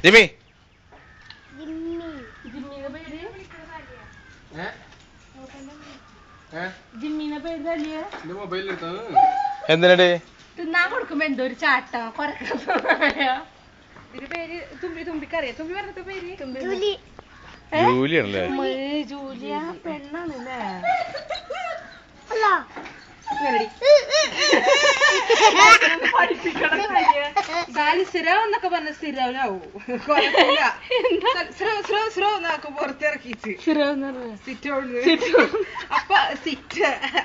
Jimmy എന്തിനടേ തിന്നാൻ കൊടുക്കുമ്പോ എന്തോ ഒരു ചാട്ടം ഇതിന്റെ പേര് തുമ്പി തുമ്പിക്കറിയാം. തുമ്പി പറഞ്ഞ പേര് ജൂലിയാണല്ലേ? ജൂലിയ പെണ്ണാണല്ലേ? സ്ഥിരം എന്നൊക്കെ പറഞ്ഞ സ്ഥിരവനാവൂ. പുറത്തിറക്കിച്ച്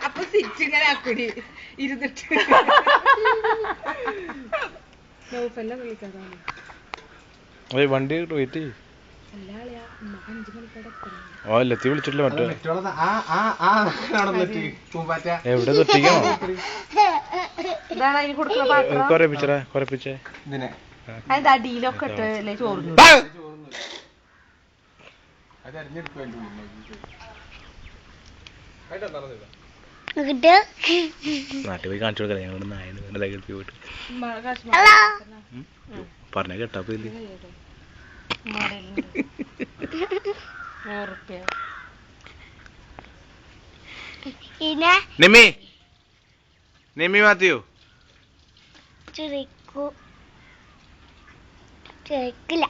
അപ്പൊ സിറ്റ് ഇങ്ങനെ ആക്കൂടി ഇരുന്നിട്ട് വണ്ടി വെയിറ്റ് ലത്തി വിളിച്ചിട്ടില്ല. മറ്റേ എവിടെ തൊട്ടിക്കണോ? കൊറപ്പിച്ചേ അടിയിലൊക്കെ ഇട്ടല്ലേ ചോറ്. നാട്ടിൽ പോയി കാണിച്ചു കൊടുക്കാം. ഞങ്ങൾ നായനെ ഗൾഫിൽ പോയിട്ട് പറഞ്ഞ കേട്ടാ പോയില്ലേ? നിമ്മി നിമ്മി മാത്യു ചിരിക്കില്ല.